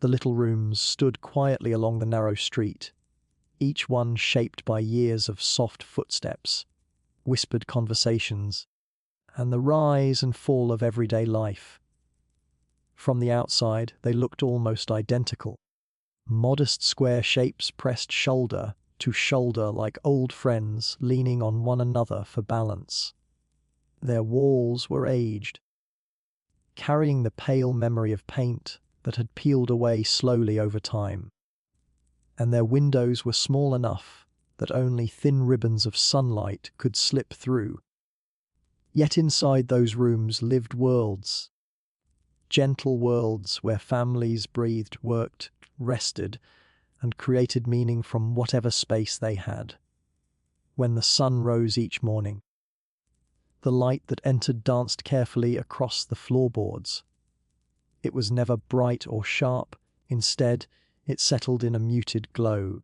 The little rooms stood quietly along the narrow street, each one shaped by years of soft footsteps, whispered conversations, and the rise and fall of everyday life. From the outside, they looked almost identical. Modest square shapes pressed shoulder to shoulder like old friends leaning on one another for balance. Their walls were aged, carrying the pale memory of paint that had peeled away slowly over time. And their windows were small enough that only thin ribbons of sunlight could slip through. Yet inside those rooms lived worlds, gentle worlds where families breathed, worked, rested, and created meaning from whatever space they had. When the sun rose each morning, the light that entered danced carefully across the floorboards. It was never bright or sharp. Instead, it settled in a muted glow,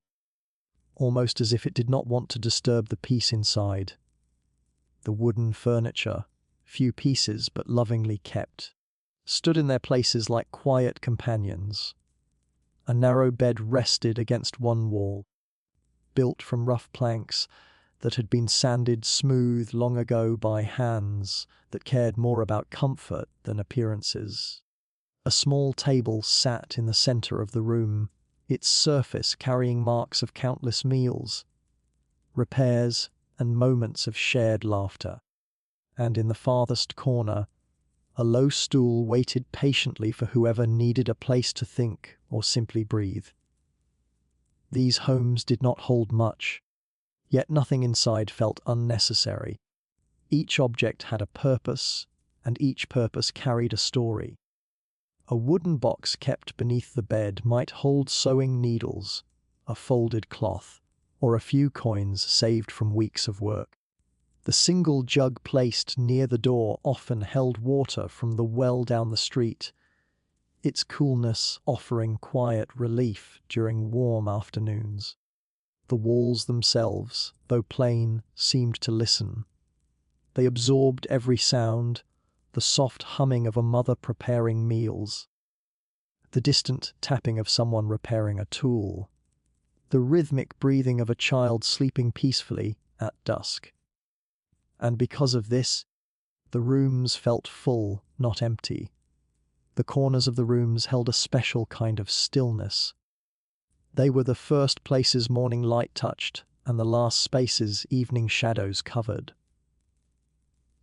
almost as if it did not want to disturb the peace inside. The wooden furniture, few pieces but lovingly kept, stood in their places like quiet companions. A narrow bed rested against one wall, built from rough planks that had been sanded smooth long ago by hands that cared more about comfort than appearances. A small table sat in the center of the room, its surface carrying marks of countless meals, repairs, and moments of shared laughter. And in the farthest corner, a low stool waited patiently for whoever needed a place to think or simply breathe. These homes did not hold much, yet nothing inside felt unnecessary. Each object had a purpose, and each purpose carried a story. A wooden box kept beneath the bed might hold sewing needles, a folded cloth, or a few coins saved from weeks of work. The single jug placed near the door often held water from the well down the street, its coolness offering quiet relief during warm afternoons. The walls themselves, though plain, seemed to listen. They absorbed every sound, the soft humming of a mother preparing meals, the distant tapping of someone repairing a tool, the rhythmic breathing of a child sleeping peacefully at dusk. And because of this, the rooms felt full, not empty. The corners of the rooms held a special kind of stillness. They were the first places morning light touched, and the last spaces evening shadows covered.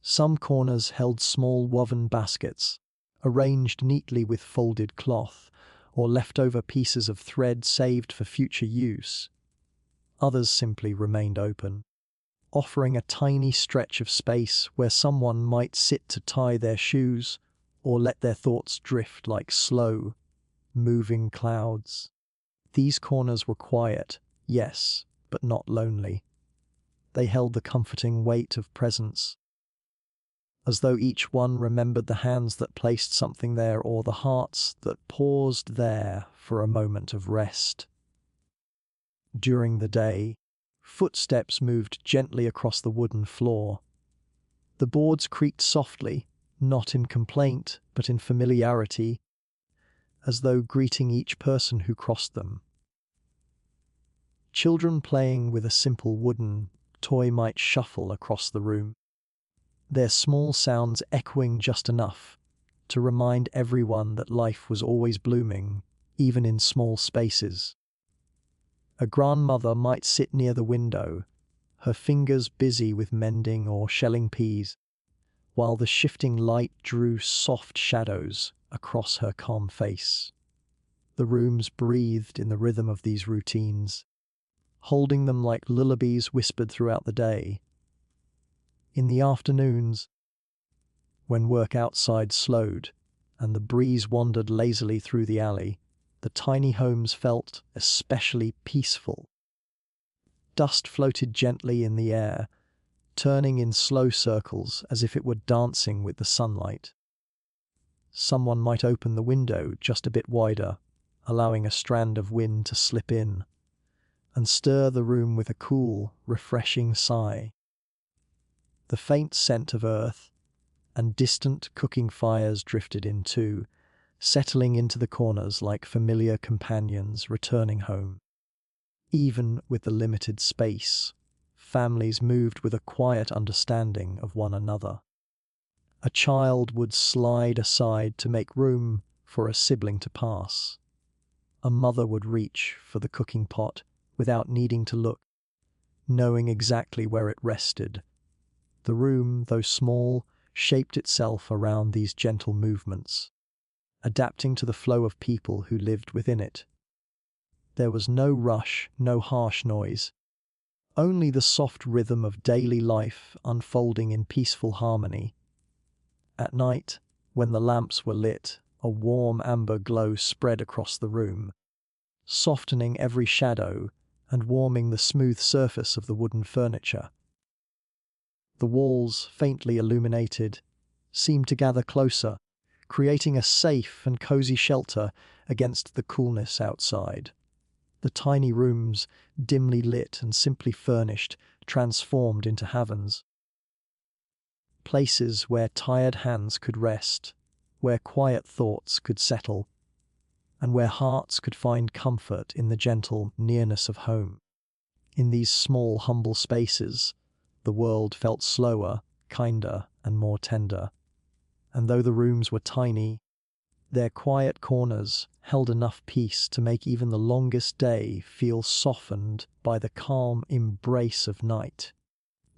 Some corners held small woven baskets, arranged neatly with folded cloth, or leftover pieces of thread saved for future use. Others simply remained open, offering a tiny stretch of space where someone might sit to tie their shoes or let their thoughts drift like slow, moving clouds. These corners were quiet, yes, but not lonely. They held the comforting weight of presence, as though each one remembered the hands that placed something there or the hearts that paused there for a moment of rest. During the day, footsteps moved gently across the wooden floor. The boards creaked softly, not in complaint, but in familiarity, as though greeting each person who crossed them. Children playing with a simple wooden toy might shuffle across the room, their small sounds echoing just enough to remind everyone that life was always blooming, even in small spaces. A grandmother might sit near the window, her fingers busy with mending or shelling peas, while the shifting light drew soft shadows across her calm face. The rooms breathed in the rhythm of these routines, holding them like lullabies whispered throughout the day. In the afternoons, when work outside slowed and the breeze wandered lazily through the alley, the tiny homes felt especially peaceful. Dust floated gently in the air, turning in slow circles as if it were dancing with the sunlight. Someone might open the window just a bit wider, allowing a strand of wind to slip in, and stir the room with a cool, refreshing sigh. The faint scent of earth and distant cooking fires drifted in too, settling into the corners like familiar companions returning home. Even with the limited space, families moved with a quiet understanding of one another. A child would slide aside to make room for a sibling to pass. A mother would reach for the cooking pot without needing to look, knowing exactly where it rested. The room, though small, shaped itself around these gentle movements, adapting to the flow of people who lived within it. There was no rush, no harsh noise, only the soft rhythm of daily life unfolding in peaceful harmony. At night, when the lamps were lit, a warm amber glow spread across the room, softening every shadow and warming the smooth surface of the wooden furniture. The walls, faintly illuminated, seemed to gather closer, creating a safe and cozy shelter against the coolness outside. The tiny rooms, dimly lit and simply furnished, transformed into heavens. Places where tired hands could rest, where quiet thoughts could settle, and where hearts could find comfort in the gentle nearness of home. In these small, humble spaces, the world felt slower, kinder, and more tender. And though the rooms were tiny, their quiet corners held enough peace to make even the longest day feel softened by the calm embrace of night.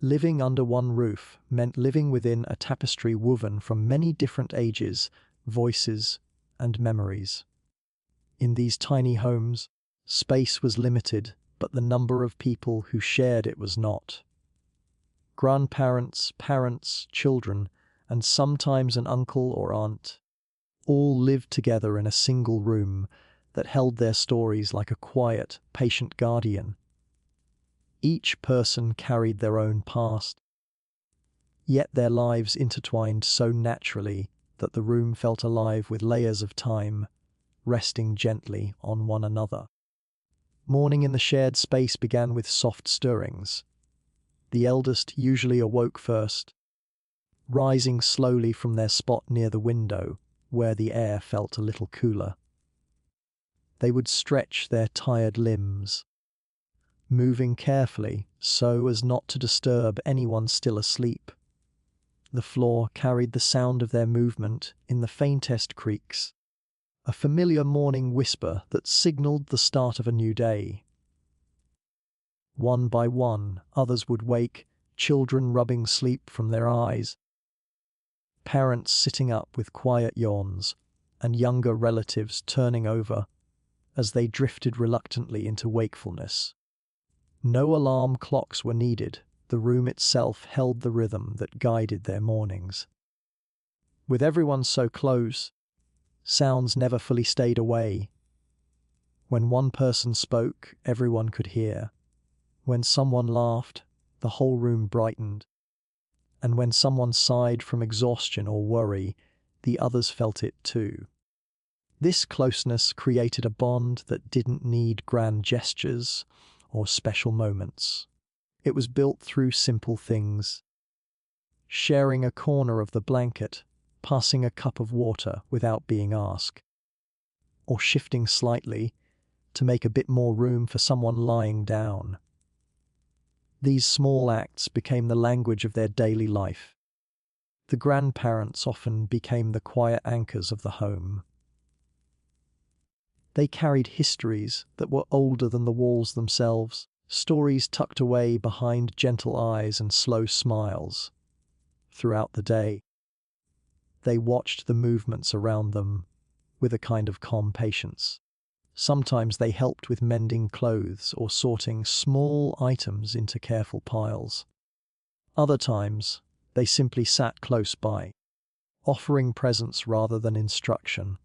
Living under one roof meant living within a tapestry woven from many different ages, voices, and memories. In these tiny homes, space was limited, but the number of people who shared it was not. Grandparents, parents, children, and sometimes an uncle or aunt, all lived together in a single room that held their stories like a quiet, patient guardian. Each person carried their own past, yet their lives intertwined so naturally that the room felt alive with layers of time, resting gently on one another. Morning in the shared space began with soft stirrings. The eldest usually awoke first, rising slowly from their spot near the window, where the air felt a little cooler. They would stretch their tired limbs, moving carefully so as not to disturb anyone still asleep. The floor carried the sound of their movement in the faintest creaks, a familiar morning whisper that signaled the start of a new day. One by one, others would wake, children rubbing sleep from their eyes, parents sitting up with quiet yawns, and younger relatives turning over as they drifted reluctantly into wakefulness. No alarm clocks were needed. The room itself held the rhythm that guided their mornings. With everyone so close, sounds never fully stayed away. When one person spoke, everyone could hear. When someone laughed, the whole room brightened. And when someone sighed from exhaustion or worry, the others felt it too. This closeness created a bond that didn't need grand gestures or special moments. It was built through simple things. Sharing a corner of the blanket, passing a cup of water without being asked, or shifting slightly to make a bit more room for someone lying down. These small acts became the language of their daily life. The grandparents often became the quiet anchors of the home. They carried histories that were older than the walls themselves, stories tucked away behind gentle eyes and slow smiles. Throughout the day, they watched the movements around them with a kind of calm patience. Sometimes they helped with mending clothes or sorting small items into careful piles. Other times, they simply sat close by, offering presence rather than instruction.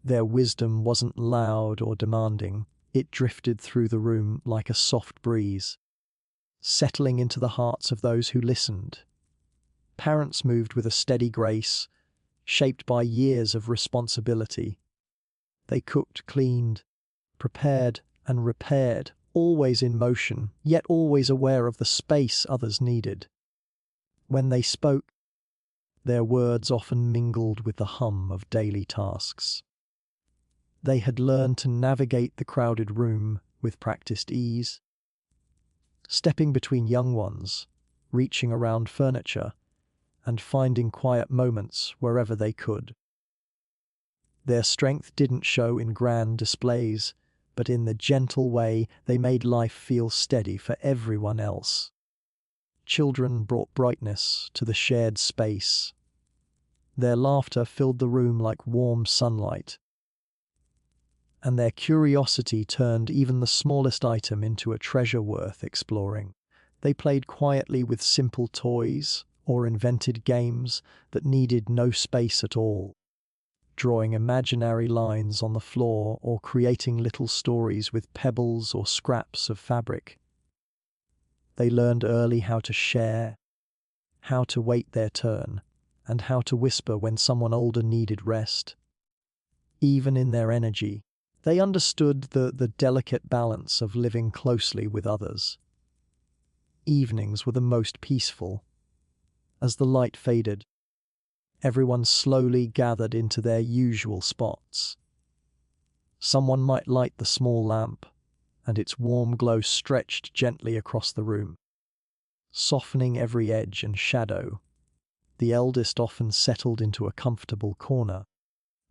Their wisdom wasn't loud or demanding. It drifted through the room like a soft breeze, settling into the hearts of those who listened. Parents moved with a steady grace, shaped by years of responsibility. They cooked, cleaned, prepared, and repaired, always in motion, yet always aware of the space others needed. When they spoke, their words often mingled with the hum of daily tasks. They had learned to navigate the crowded room with practiced ease, stepping between young ones, reaching around furniture, and finding quiet moments wherever they could. Their strength didn't show in grand displays, but in the gentle way they made life feel steady for everyone else. Children brought brightness to the shared space. Their laughter filled the room like warm sunlight, and their curiosity turned even the smallest item into a treasure worth exploring. They played quietly with simple toys or invented games that needed no space at all, drawing imaginary lines on the floor or creating little stories with pebbles or scraps of fabric. They learned early how to share, how to wait their turn, and how to whisper when someone older needed rest. Even in their energy, they understood the delicate balance of living closely with others. Evenings were the most peaceful. As the light faded, everyone slowly gathered into their usual spots. Someone might light the small lamp, and its warm glow stretched gently across the room, softening every edge and shadow. The eldest often settled into a comfortable corner,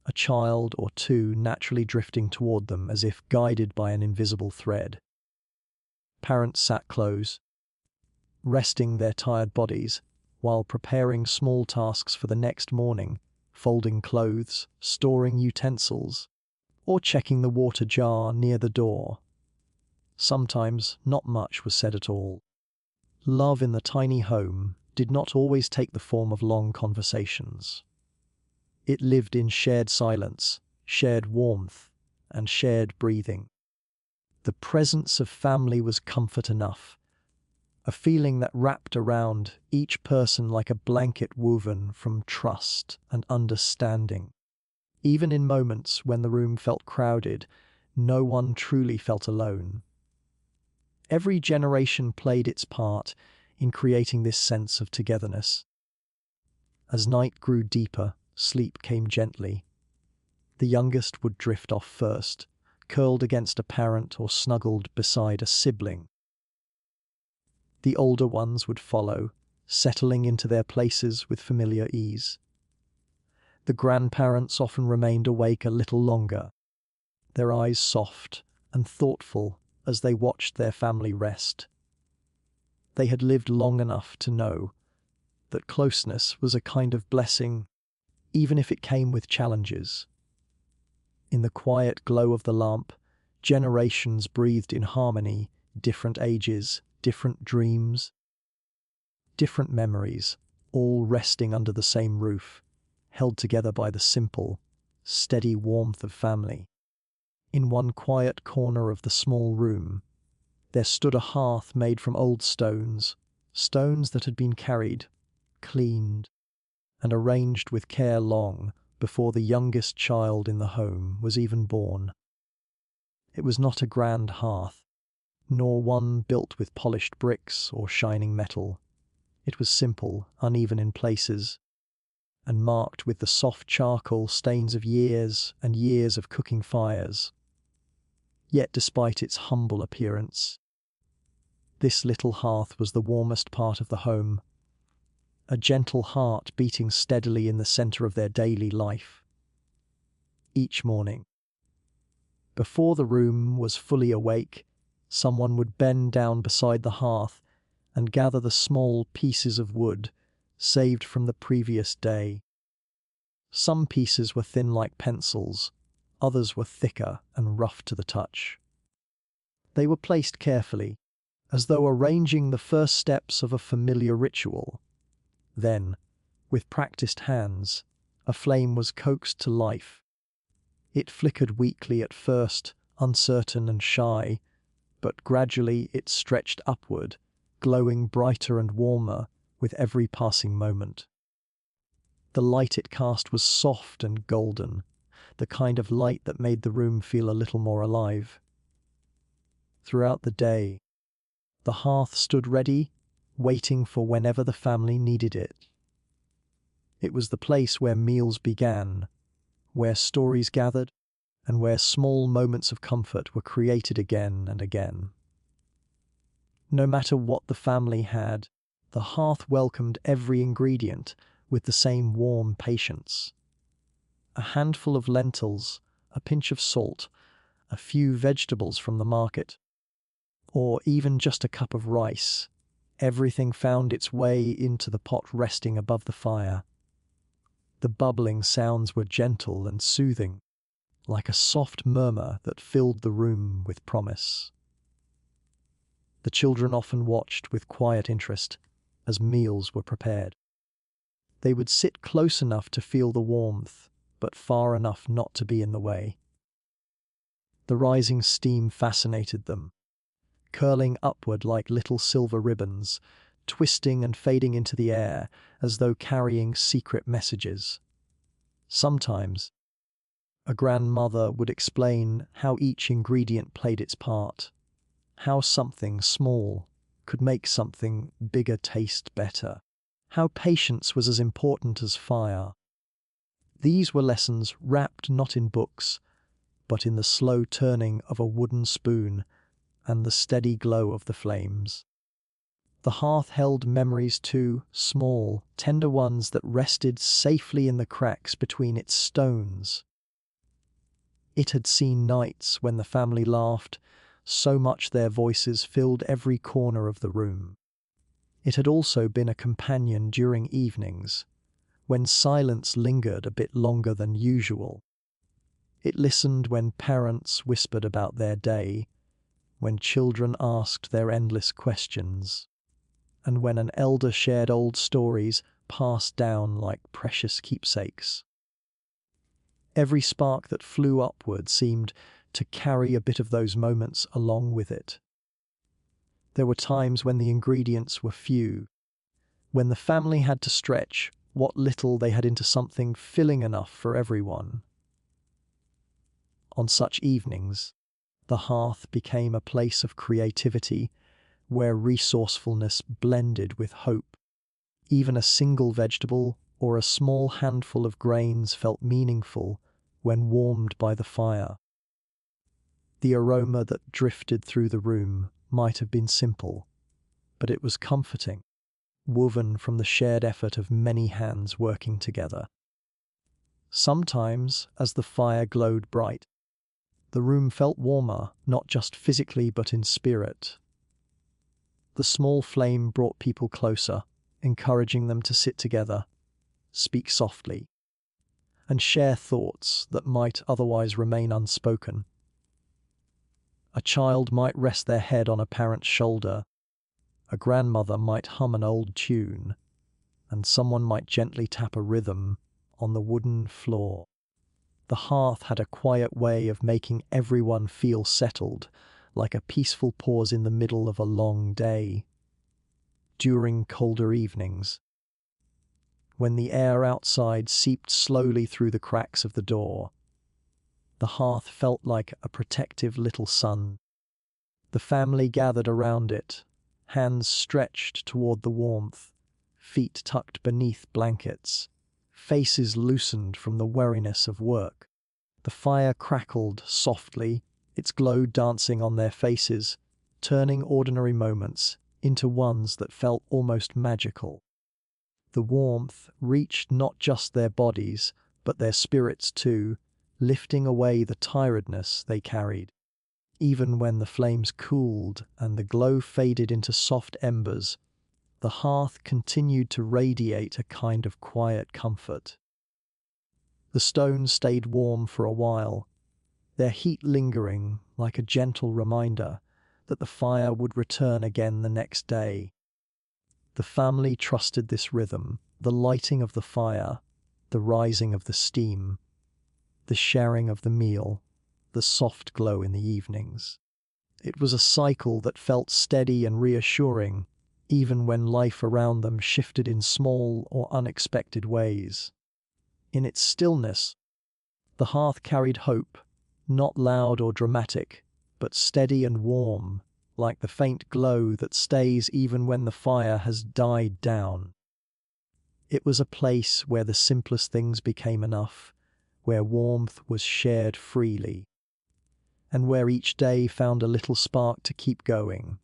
a child or two naturally drifting toward them as if guided by an invisible thread. Parents sat close, resting their tired bodies while preparing small tasks for the next morning, folding clothes, storing utensils, or checking the water jar near the door. Sometimes not much was said at all. Love in the tiny home did not always take the form of long conversations. It lived in shared silence, shared warmth, and shared breathing. The presence of family was comfort enough, a feeling that wrapped around each person like a blanket woven from trust and understanding. Even in moments when the room felt crowded, no one truly felt alone. Every generation played its part in creating this sense of togetherness. As night grew deeper, sleep came gently. The youngest would drift off first, curled against a parent or snuggled beside a sibling. The older ones would follow, settling into their places with familiar ease. The grandparents often remained awake a little longer, their eyes soft and thoughtful as they watched their family rest. They had lived long enough to know that closeness was a kind of blessing, even if it came with challenges. In the quiet glow of the lamp, generations breathed in harmony, different ages, different dreams, different memories, all resting under the same roof, held together by the simple, steady warmth of family. In one quiet corner of the small room, there stood a hearth made from old stones, stones that had been carried, cleaned, and arranged with care long before the youngest child in the home was even born. It was not a grand hearth, nor one built with polished bricks or shining metal. It was simple, uneven in places, and marked with the soft charcoal stains of years and years of cooking fires. Yet despite its humble appearance, this little hearth was the warmest part of the home, a gentle heart beating steadily in the center of their daily life. Each morning, before the room was fully awake, someone would bend down beside the hearth and gather the small pieces of wood saved from the previous day. Some pieces were thin like pencils, others were thicker and rough to the touch. They were placed carefully, as though arranging the first steps of a familiar ritual. Then, with practiced hands, a flame was coaxed to life. It flickered weakly at first, uncertain and shy, but gradually it stretched upward, glowing brighter and warmer with every passing moment. The light it cast was soft and golden, the kind of light that made the room feel a little more alive. Throughout the day, the hearth stood ready, waiting for whenever the family needed it. It was the place where meals began, where stories gathered, and where small moments of comfort were created again and again. No matter what the family had, the hearth welcomed every ingredient with the same warm patience. A handful of lentils, a pinch of salt, a few vegetables from the market, or even just a cup of rice, everything found its way into the pot resting above the fire. The bubbling sounds were gentle and soothing, like a soft murmur that filled the room with promise. The children often watched with quiet interest as meals were prepared. They would sit close enough to feel the warmth, but far enough not to be in the way. The rising steam fascinated them, curling upward like little silver ribbons, twisting and fading into the air as though carrying secret messages. Sometimes, a grandmother would explain how each ingredient played its part, how something small could make something bigger taste better, how patience was as important as fire. These were lessons wrapped not in books, but in the slow turning of a wooden spoon and the steady glow of the flames. The hearth held memories too, small, tender ones that rested safely in the cracks between its stones. It had seen nights when the family laughed so much their voices filled every corner of the room. It had also been a companion during evenings, when silence lingered a bit longer than usual. It listened when parents whispered about their day, when children asked their endless questions, and when an elder shared old stories passed down like precious keepsakes. Every spark that flew upward seemed to carry a bit of those moments along with it. There were times when the ingredients were few, when the family had to stretch what little they had into something filling enough for everyone. On such evenings, the hearth became a place of creativity where resourcefulness blended with hope. Even a single vegetable or a small handful of grains felt meaningful when warmed by the fire. The aroma that drifted through the room might have been simple, but it was comforting, woven from the shared effort of many hands working together. Sometimes, as the fire glowed bright, the room felt warmer, not just physically but in spirit. The small flame brought people closer, encouraging them to sit together, speak softly, and share thoughts that might otherwise remain unspoken. A child might rest their head on a parent's shoulder, a grandmother might hum an old tune, and someone might gently tap a rhythm on the wooden floor. The hearth had a quiet way of making everyone feel settled, like a peaceful pause in the middle of a long day. During colder evenings, when the air outside seeped slowly through the cracks of the door, the hearth felt like a protective little sun. The family gathered around it, hands stretched toward the warmth, feet tucked beneath blankets, faces loosened from the weariness of work. The fire crackled softly, its glow dancing on their faces, turning ordinary moments into ones that felt almost magical. The warmth reached not just their bodies, but their spirits too, lifting away the tiredness they carried. Even when the flames cooled and the glow faded into soft embers, the hearth continued to radiate a kind of quiet comfort. The stones stayed warm for a while, their heat lingering like a gentle reminder that the fire would return again the next day. The family trusted this rhythm, the lighting of the fire, the rising of the steam, the sharing of the meal, the soft glow in the evenings. It was a cycle that felt steady and reassuring, even when life around them shifted in small or unexpected ways. In its stillness, the hearth carried hope, not loud or dramatic, but steady and warm, like the faint glow that stays even when the fire has died down. It was a place where the simplest things became enough, where warmth was shared freely, and where each day found a little spark to keep going.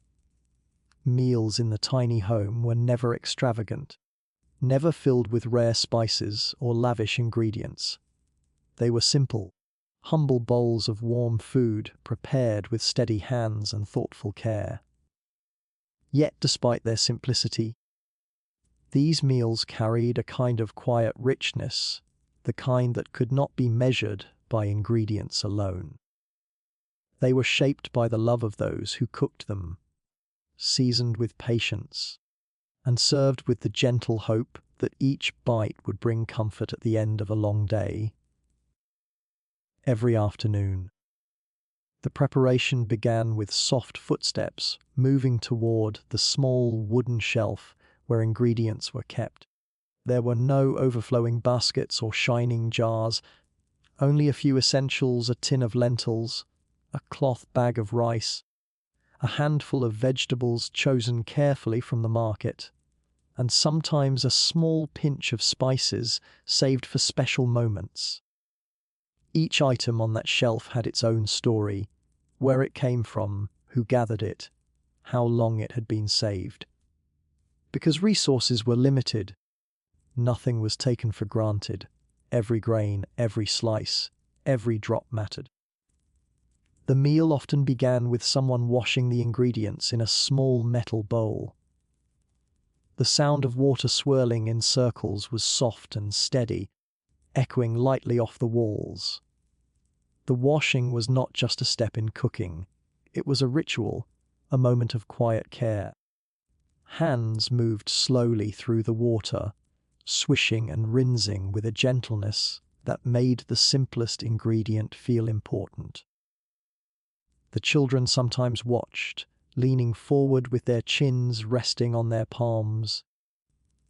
Meals in the tiny home were never extravagant, never filled with rare spices or lavish ingredients. They were simple, humble bowls of warm food prepared with steady hands and thoughtful care. Yet, despite their simplicity, these meals carried a kind of quiet richness, the kind that could not be measured by ingredients alone. They were shaped by the love of those who cooked them, seasoned with patience, and served with the gentle hope that each bite would bring comfort at the end of a long day. Every afternoon, the preparation began with soft footsteps moving toward the small wooden shelf where ingredients were kept. There were no overflowing baskets or shining jars, only a few essentials: a tin of lentils, a cloth bag of rice, a handful of vegetables chosen carefully from the market, and sometimes a small pinch of spices saved for special moments. Each item on that shelf had its own story: where it came from, who gathered it, how long it had been saved. Because resources were limited, nothing was taken for granted. Every grain, every slice, every drop mattered. The meal often began with someone washing the ingredients in a small metal bowl. The sound of water swirling in circles was soft and steady, echoing lightly off the walls. The washing was not just a step in cooking. It was a ritual, a moment of quiet care. Hands moved slowly through the water, swishing and rinsing with a gentleness that made the simplest ingredient feel important. The children sometimes watched, leaning forward with their chins resting on their palms,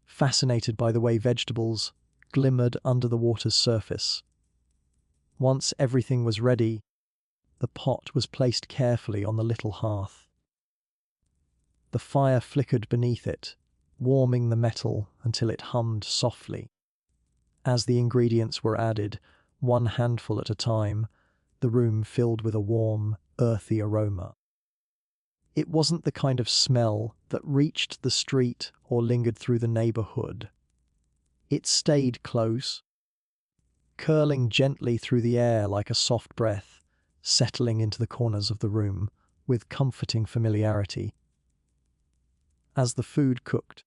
fascinated by the way vegetables glimmered under the water's surface. Once everything was ready, the pot was placed carefully on the little hearth. The fire flickered beneath it, warming the metal until it hummed softly. As the ingredients were added, one handful at a time, the room filled with a warm, earthy aroma. It wasn't the kind of smell that reached the street or lingered through the neighborhood. It stayed close, curling gently through the air like a soft breath, settling into the corners of the room with comforting familiarity. As the food cooked,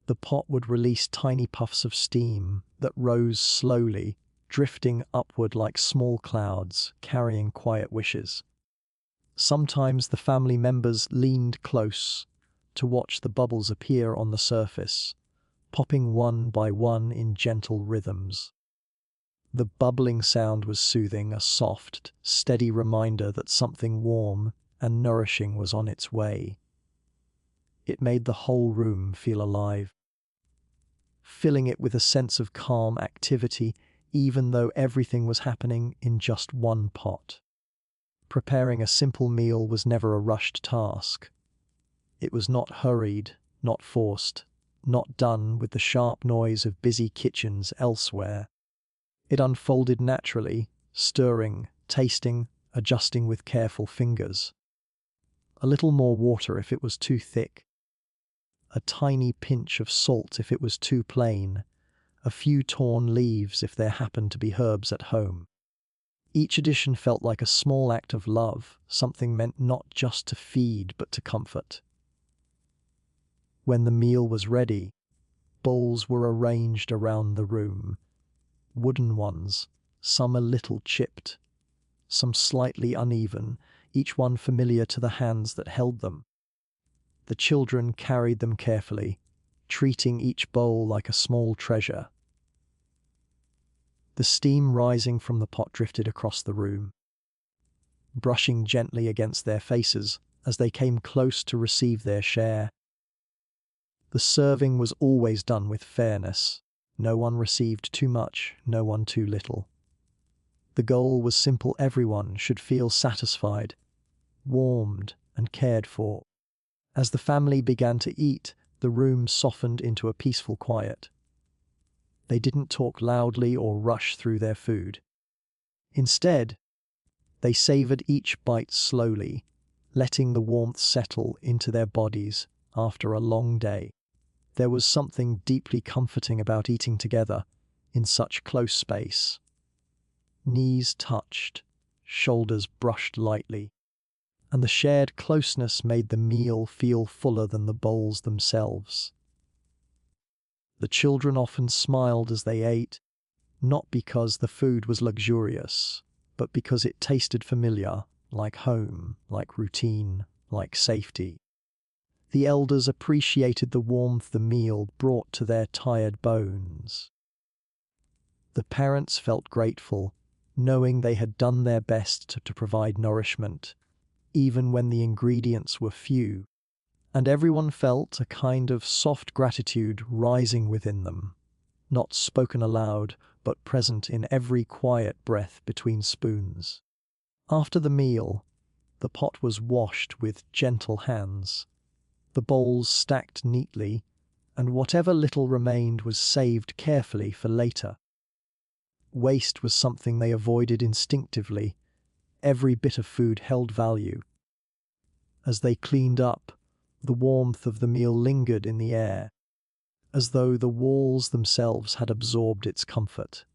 the pot would release tiny puffs of steam that rose slowly, drifting upward like small clouds, carrying quiet wishes. Sometimes the family members leaned close to watch the bubbles appear on the surface, popping one by one in gentle rhythms. The bubbling sound was soothing, a soft, steady reminder that something warm and nourishing was on its way. It made the whole room feel alive, filling it with a sense of calm activity, even though everything was happening in just one pot. Preparing a simple meal was never a rushed task. It was not hurried, not forced, not done with the sharp noise of busy kitchens elsewhere. It unfolded naturally, stirring, tasting, adjusting with careful fingers. A little more water if it was too thick, a tiny pinch of salt if it was too plain, a few torn leaves if there happened to be herbs at home. Each addition felt like a small act of love, something meant not just to feed but to comfort. When the meal was ready, bowls were arranged around the room. Wooden ones, some a little chipped, some slightly uneven, each one familiar to the hands that held them. The children carried them carefully, treating each bowl like a small treasure. The steam rising from the pot drifted across the room, brushing gently against their faces as they came close to receive their share. The serving was always done with fairness. No one received too much, no one too little. The goal was simple: everyone should feel satisfied, warmed, and cared for. As the family began to eat, the room softened into a peaceful quiet. They didn't talk loudly or rush through their food. Instead, they savored each bite slowly, letting the warmth settle into their bodies after a long day. There was something deeply comforting about eating together in such close space. Knees touched, shoulders brushed lightly, and the shared closeness made the meal feel fuller than the bowls themselves. The children often smiled as they ate, not because the food was luxurious, but because it tasted familiar, like home, like routine, like safety. The elders appreciated the warmth the meal brought to their tired bones. The parents felt grateful, knowing they had done their best to provide nourishment, even when the ingredients were few, and everyone felt a kind of soft gratitude rising within them, not spoken aloud, but present in every quiet breath between spoons. After the meal, the pot was washed with gentle hands, the bowls stacked neatly, and whatever little remained was saved carefully for later. Waste was something they avoided instinctively. Every bit of food held value. As they cleaned up, the warmth of the meal lingered in the air, as though the walls themselves had absorbed its comfort.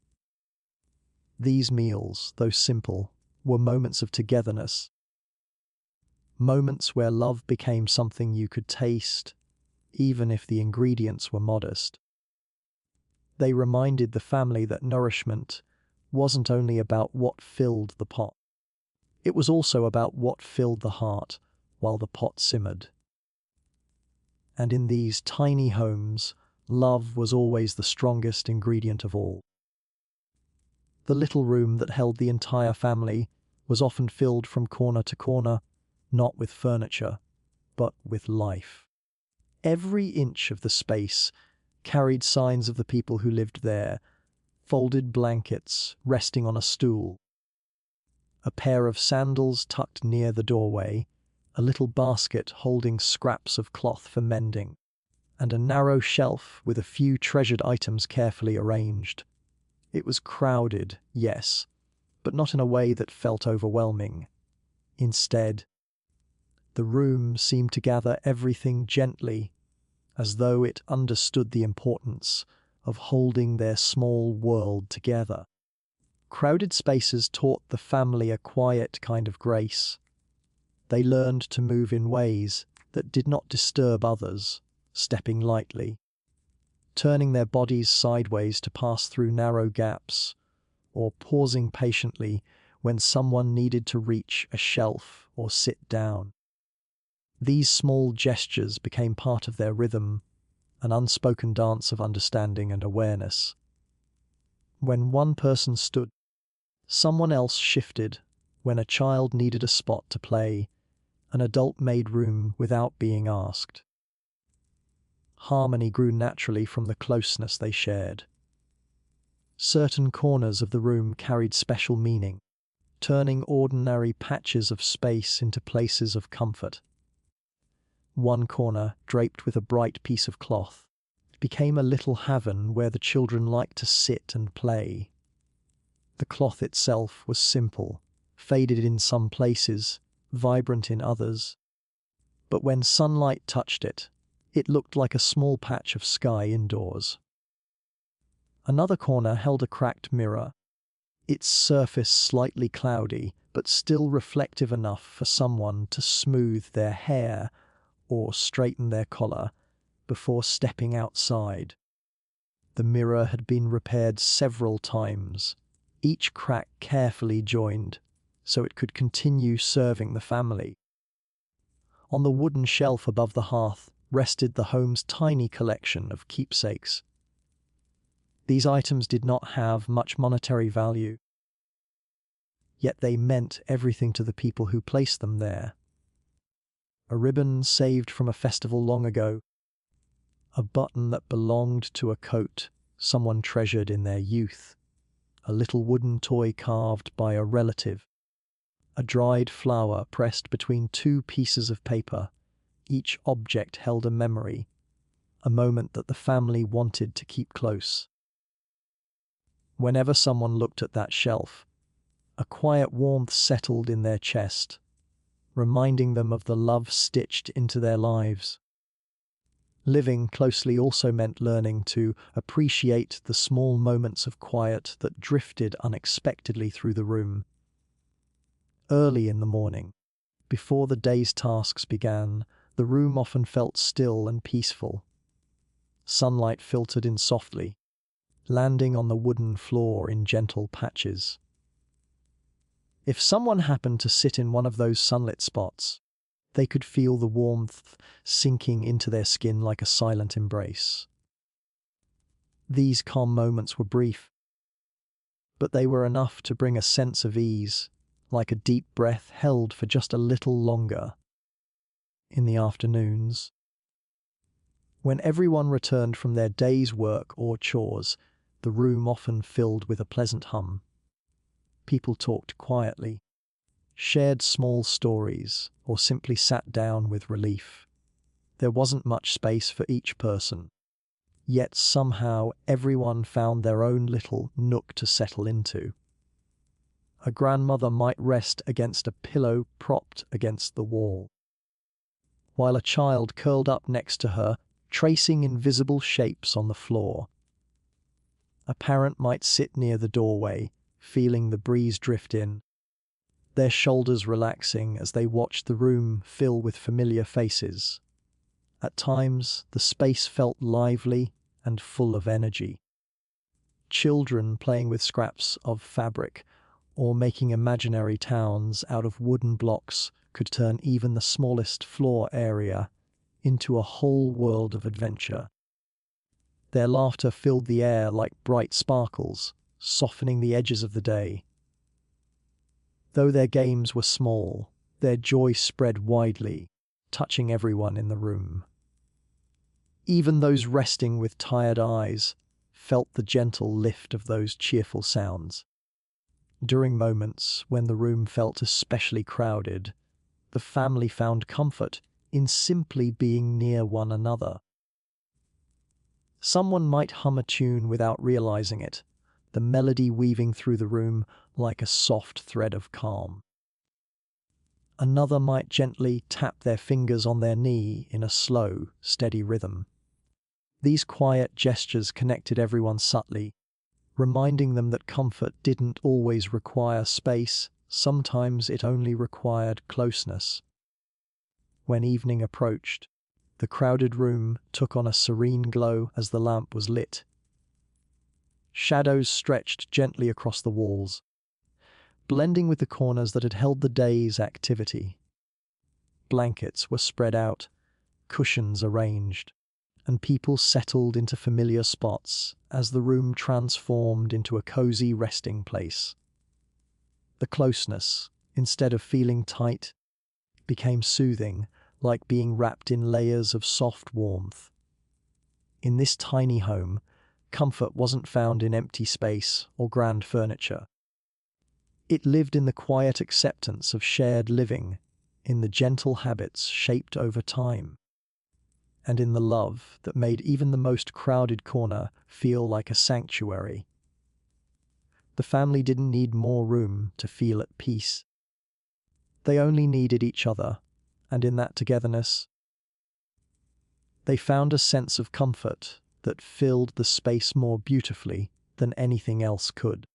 These meals, though simple, were moments of togetherness, moments where love became something you could taste, even if the ingredients were modest. They reminded the family that nourishment wasn't only about what filled the pot. It was also about what filled the heart while the pot simmered. And in these tiny homes, love was always the strongest ingredient of all. The little room that held the entire family was often filled from corner to corner, not with furniture, but with life. Every inch of the space carried signs of the people who lived there: folded blankets resting on a stool, a pair of sandals tucked near the doorway, a little basket holding scraps of cloth for mending, and a narrow shelf with a few treasured items carefully arranged. It was crowded, yes, but not in a way that felt overwhelming. Instead, the room seemed to gather everything gently, as though it understood the importance of holding their small world together. Crowded spaces taught the family a quiet kind of grace. They learned to move in ways that did not disturb others, stepping lightly, turning their bodies sideways to pass through narrow gaps, or pausing patiently when someone needed to reach a shelf or sit down. These small gestures became part of their rhythm, an unspoken dance of understanding and awareness. When one person stood, someone else shifted. When a child needed a spot to play, an adult made room without being asked. Harmony grew naturally from the closeness they shared. Certain corners of the room carried special meaning, turning ordinary patches of space into places of comfort. One corner, draped with a bright piece of cloth, became a little haven where the children liked to sit and play. The cloth itself was simple, faded in some places, vibrant in others, but when sunlight touched it, it looked like a small patch of sky indoors. Another corner held a cracked mirror, its surface slightly cloudy, but still reflective enough for someone to smooth their hair or straighten their collar before stepping outside. The mirror had been repaired several times, each crack carefully joined, so it could continue serving the family. On the wooden shelf above the hearth rested the home's tiny collection of keepsakes. These items did not have much monetary value, yet they meant everything to the people who placed them there. A ribbon saved from a festival long ago, a button that belonged to a coat someone treasured in their youth, a little wooden toy carved by a relative, a dried flower pressed between two pieces of paper. Each object held a memory, a moment that the family wanted to keep close. Whenever someone looked at that shelf, a quiet warmth settled in their chest, reminding them of the love stitched into their lives. Living closely also meant learning to appreciate the small moments of quiet that drifted unexpectedly through the room. Early in the morning, before the day's tasks began, the room often felt still and peaceful. Sunlight filtered in softly, landing on the wooden floor in gentle patches. If someone happened to sit in one of those sunlit spots, they could feel the warmth sinking into their skin like a silent embrace. These calm moments were brief, but they were enough to bring a sense of ease, like a deep breath held for just a little longer. In the afternoons, when everyone returned from their day's work or chores, the room often filled with a pleasant hum. People talked quietly, shared small stories, or simply sat down with relief. There wasn't much space for each person, yet somehow everyone found their own little nook to settle into. A grandmother might rest against a pillow propped against the wall, while a child curled up next to her, tracing invisible shapes on the floor. A parent might sit near the doorway, feeling the breeze drift in, their shoulders relaxing as they watched the room fill with familiar faces. At times, the space felt lively and full of energy. Children playing with scraps of fabric or making imaginary towns out of wooden blocks could turn even the smallest floor area into a whole world of adventure. Their laughter filled the air like bright sparkles, softening the edges of the day. Though their games were small, their joy spread widely, touching everyone in the room. Even those resting with tired eyes felt the gentle lift of those cheerful sounds. During moments when the room felt especially crowded, the family found comfort in simply being near one another. Someone might hum a tune without realizing it, the melody weaving through the room like a soft thread of calm. Another might gently tap their fingers on their knee in a slow, steady rhythm. These quiet gestures connected everyone subtly, reminding them that comfort didn't always require space, sometimes it only required closeness. When evening approached, the crowded room took on a serene glow as the lamp was lit. Shadows stretched gently across the walls, blending with the corners that had held the day's activity. Blankets were spread out, cushions arranged, and people settled into familiar spots as the room transformed into a cozy resting place. The closeness, instead of feeling tight, became soothing, like being wrapped in layers of soft warmth. In this tiny home, comfort wasn't found in empty space or grand furniture. It lived in the quiet acceptance of shared living, in the gentle habits shaped over time, and in the love that made even the most crowded corner feel like a sanctuary. The family didn't need more room to feel at peace. They only needed each other, and in that togetherness, they found a sense of comfort that filled the space more beautifully than anything else could.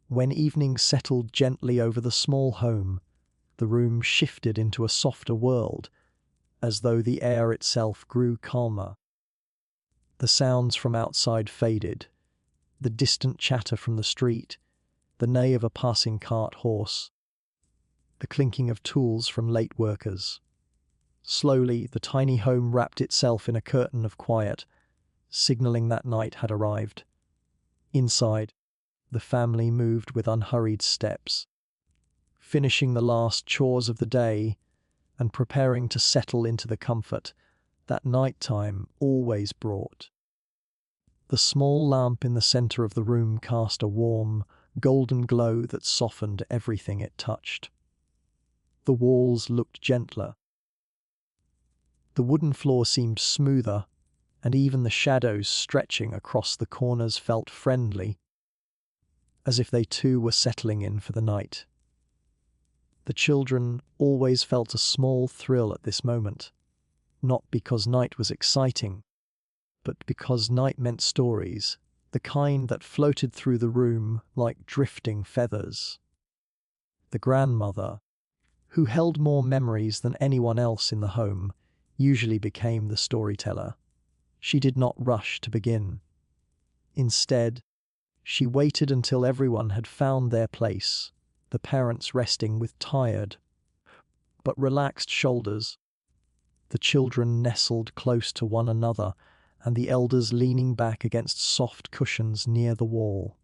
When evening settled gently over the small home, the room shifted into a softer world, as though the air itself grew calmer. The sounds from outside faded, the distant chatter from the street, the neigh of a passing cart horse, the clinking of tools from late workers. Slowly, the tiny home wrapped itself in a curtain of quiet, signaling that night had arrived. Inside, the family moved with unhurried steps, finishing the last chores of the day and preparing to settle into the comfort that nighttime always brought. The small lamp in the center of the room cast a warm, golden glow that softened everything it touched. The walls looked gentler. The wooden floor seemed smoother, and even the shadows stretching across the corners felt friendly. as if they too were settling in for the night. The children always felt a small thrill at this moment, not because night was exciting, but because night meant stories, the kind that floated through the room like drifting feathers. The grandmother, who held more memories than anyone else in the home, usually became the storyteller. She did not rush to begin. Instead, she waited until everyone had found their place, the parents resting with tired but relaxed shoulders, the children nestled close to one another, and the elders leaning back against soft cushions near the wall.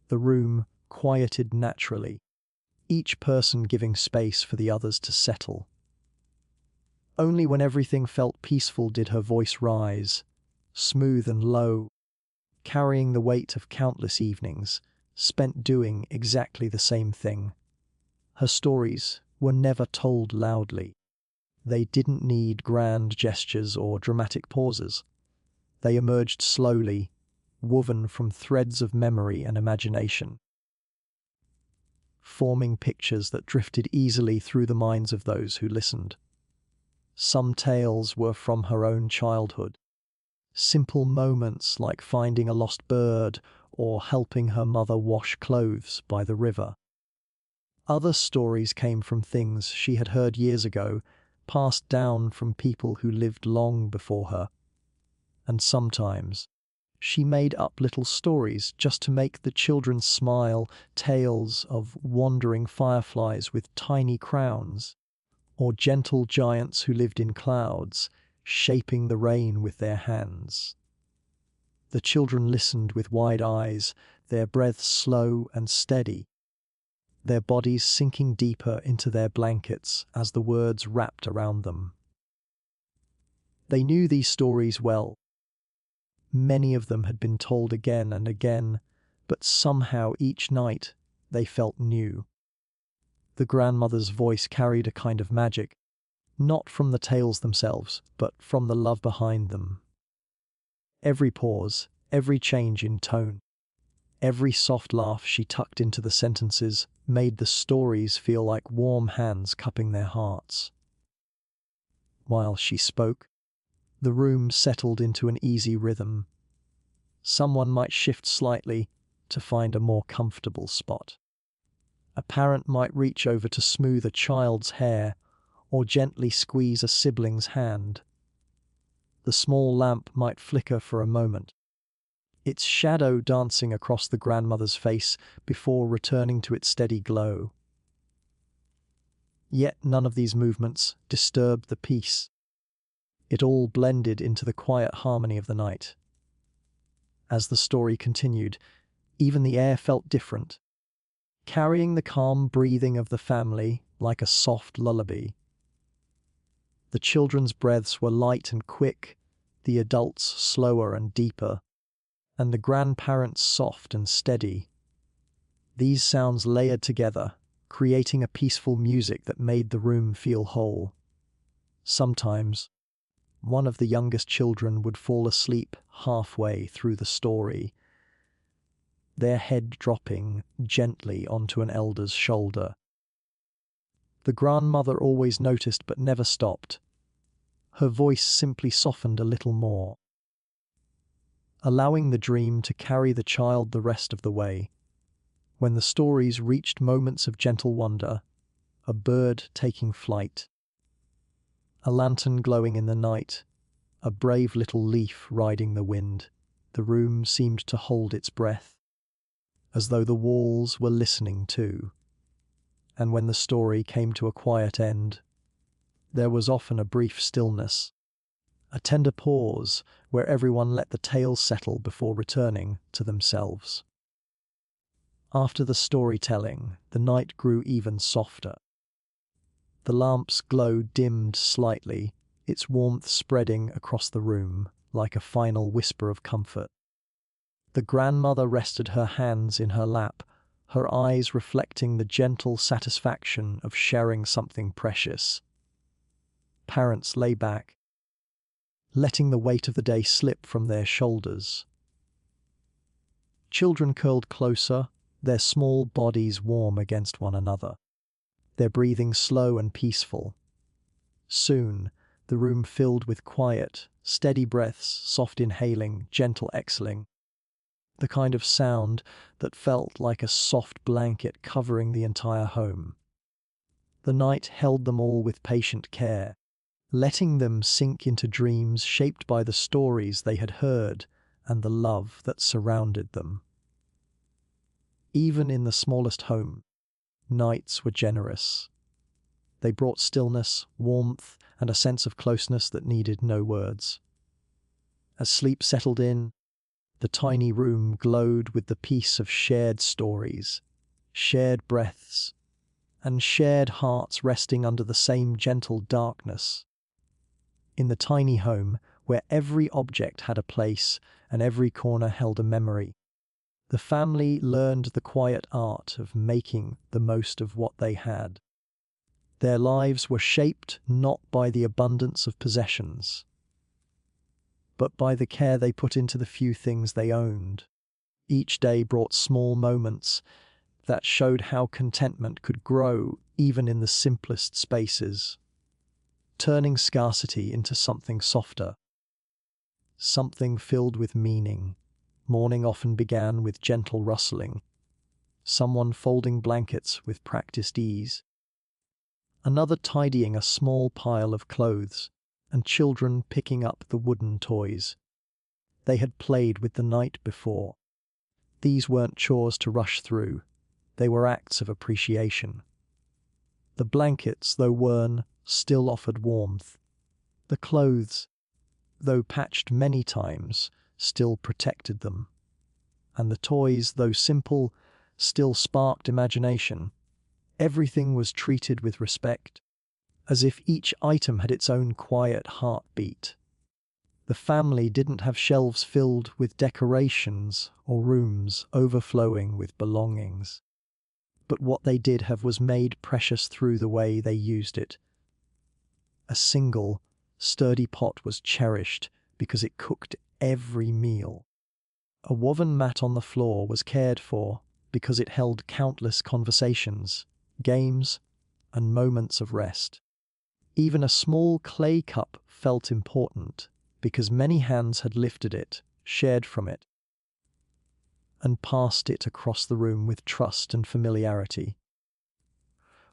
The room quieted naturally, each person giving space for the others to settle. Only when everything felt peaceful did her voice rise, smooth and low, carrying the weight of countless evenings spent doing exactly the same thing. Her stories were never told loudly. They didn't need grand gestures or dramatic pauses. They emerged slowly, woven from threads of memory and imagination, forming pictures that drifted easily through the minds of those who listened. Some tales were from her own childhood, simple moments like finding a lost bird or helping her mother wash clothes by the river. Other stories came from things she had heard years ago, passed down from people who lived long before her. And sometimes she made up little stories just to make the children smile, tales of wandering fireflies with tiny crowns, or gentle giants who lived in clouds, shaping the rain with their hands. The children listened with wide eyes, their breaths slow and steady, their bodies sinking deeper into their blankets as the words wrapped around them. They knew these stories well. Many of them had been told again and again, but somehow each night they felt new. The grandmother's voice carried a kind of magic, not from the tales themselves, but from the love behind them. Every pause, every change in tone, every soft laugh she tucked into the sentences made the stories feel like warm hands cupping their hearts. While she spoke, the room settled into an easy rhythm. Someone might shift slightly to find a more comfortable spot. A parent might reach over to smooth a child's hair or gently squeeze a sibling's hand. The small lamp might flicker for a moment, its shadow dancing across the grandmother's face before returning to its steady glow. Yet none of these movements disturbed the peace. It all blended into the quiet harmony of the night. As the story continued, even the air felt different, carrying the calm breathing of the family like a soft lullaby. The children's breaths were light and quick, the adults slower and deeper, and the grandparents soft and steady. These sounds layered together, creating a peaceful music that made the room feel whole. Sometimes, one of the youngest children would fall asleep halfway through the story, their head dropping gently onto an elder's shoulder. The grandmother always noticed but never stopped. Her voice simply softened a little more, allowing the dream to carry the child the rest of the way. When the stories reached moments of gentle wonder, a bird taking flight, a lantern glowing in the night, a brave little leaf riding the wind, the room seemed to hold its breath, as though the walls were listening too. And when the story came to a quiet end, there was often a brief stillness, a tender pause where everyone let the tale settle before returning to themselves. After the storytelling, the night grew even softer. The lamp's glow dimmed slightly, its warmth spreading across the room like a final whisper of comfort. The grandmother rested her hands in her lap, her eyes reflecting the gentle satisfaction of sharing something precious. Parents lay back, letting the weight of the day slip from their shoulders. Children curled closer, their small bodies warm against one another, their breathing slow and peaceful. Soon, the room filled with quiet, steady breaths, soft inhaling, gentle exhaling, the kind of sound that felt like a soft blanket covering the entire home. The night held them all with patient care, letting them sink into dreams shaped by the stories they had heard and the love that surrounded them. Even in the smallest home, nights were generous. They brought stillness, warmth, and a sense of closeness that needed no words. As sleep settled in, the tiny room glowed with the peace of shared stories, shared breaths, and shared hearts resting under the same gentle darkness. In the tiny home, where every object had a place and every corner held a memory, the family learned the quiet art of making the most of what they had. Their lives were shaped not by the abundance of possessions, but by the care they put into the few things they owned. Each day brought small moments that showed how contentment could grow even in the simplest spaces, turning scarcity into something softer, something filled with meaning. Morning often began with gentle rustling, someone folding blankets with practiced ease, another tidying a small pile of clothes, and children picking up the wooden toys they had played with the night before. These weren't chores to rush through, they were acts of appreciation. The blankets, though worn, still offered warmth. The clothes, though patched many times, still protected them. And the toys, though simple, still sparked imagination. Everything was treated with respect, as if each item had its own quiet heartbeat. The family didn't have shelves filled with decorations or rooms overflowing with belongings. But what they did have was made precious through the way they used it. A single, sturdy pot was cherished because it cooked every meal. A woven mat on the floor was cared for because it held countless conversations, games, and moments of rest. Even a small clay cup felt important because many hands had lifted it, shared from it, and passed it across the room with trust and familiarity.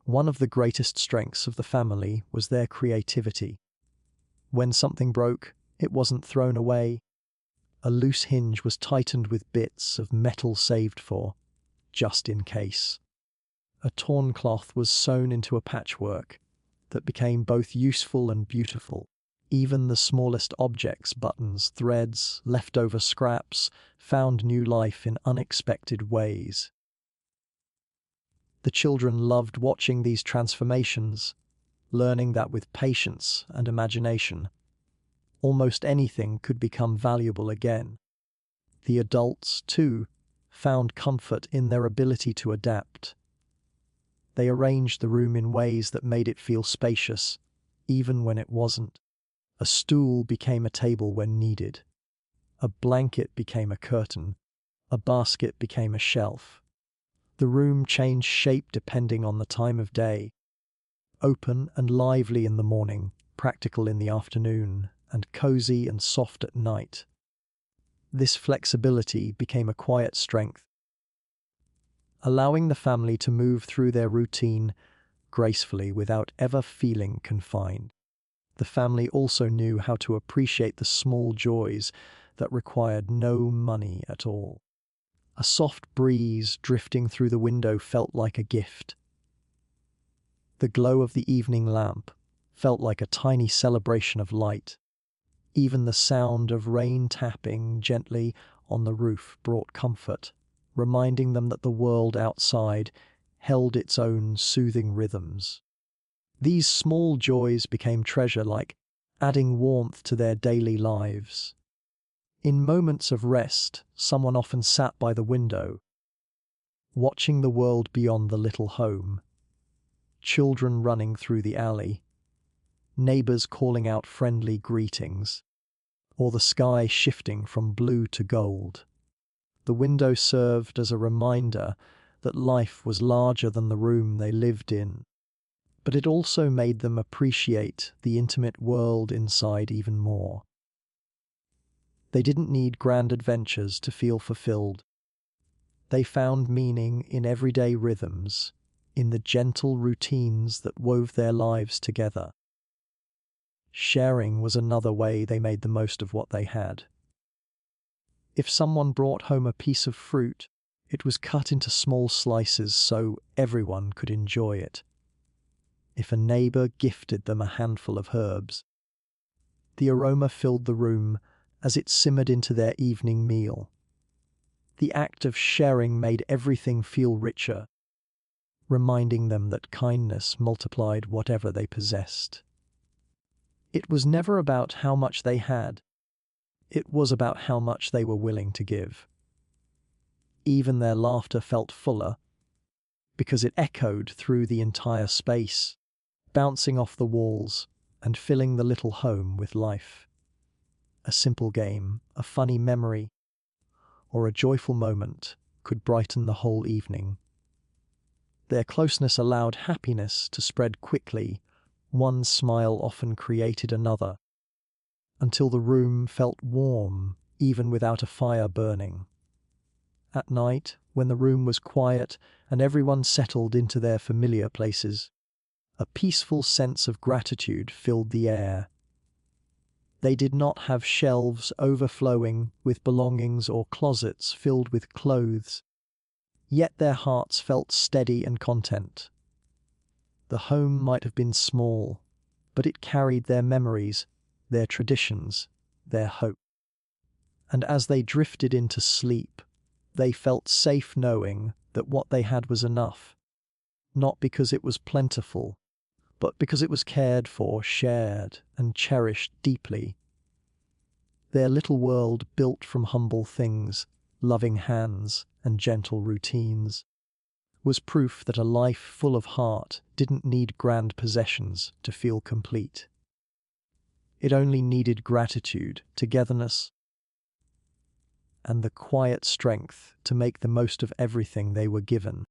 One of the greatest strengths of the family was their creativity. When something broke, it wasn't thrown away. A loose hinge was tightened with bits of metal saved for, just in case. A torn cloth was sewn into a patchwork that became both useful and beautiful. Even the smallest objects, buttons, threads, leftover scraps, found new life in unexpected ways. The children loved watching these transformations, learning that with patience and imagination, almost anything could become valuable again. The adults, too, found comfort in their ability to adapt. They arranged the room in ways that made it feel spacious, even when it wasn't. A stool became a table when needed. A blanket became a curtain. A basket became a shelf. The room changed shape depending on the time of day. Open and lively in the morning, practical in the afternoon, and cozy and soft at night. This flexibility became a quiet strength, allowing the family to move through their routine gracefully without ever feeling confined. The family also knew how to appreciate the small joys that required no money at all. A soft breeze drifting through the window felt like a gift. The glow of the evening lamp felt like a tiny celebration of light. Even the sound of rain tapping gently on the roof brought comfort, reminding them that the world outside held its own soothing rhythms. These small joys became treasure, like adding warmth to their daily lives. In moments of rest, someone often sat by the window, watching the world beyond the little home. Children running through the alley, neighbors calling out friendly greetings, or the sky shifting from blue to gold. The window served as a reminder that life was larger than the room they lived in, but it also made them appreciate the intimate world inside even more. They didn't need grand adventures to feel fulfilled. They found meaning in everyday rhythms, in the gentle routines that wove their lives together. Sharing was another way they made the most of what they had. If someone brought home a piece of fruit, it was cut into small slices so everyone could enjoy it. If a neighbor gifted them a handful of herbs, the aroma filled the room as it simmered into their evening meal. The act of sharing made everything feel richer, reminding them that kindness multiplied whatever they possessed. It was never about how much they had. It was about how much they were willing to give. Even their laughter felt fuller, because it echoed through the entire space, bouncing off the walls and filling the little home with life. A simple game, a funny memory, or a joyful moment could brighten the whole evening. Their closeness allowed happiness to spread quickly. One smile often created another, until the room felt warm, even without a fire burning. At night, when the room was quiet and everyone settled into their familiar places, a peaceful sense of gratitude filled the air. They did not have shelves overflowing with belongings or closets filled with clothes, yet their hearts felt steady and content. The home might have been small, but it carried their memories, their traditions, their hope. And as they drifted into sleep, they felt safe knowing that what they had was enough, not because it was plentiful, but because it was cared for, shared, and cherished deeply. Their little world, built from humble things, loving hands, and gentle routines, was proof that a life full of heart didn't need grand possessions to feel complete. It only needed gratitude, togetherness, and the quiet strength to make the most of everything they were given.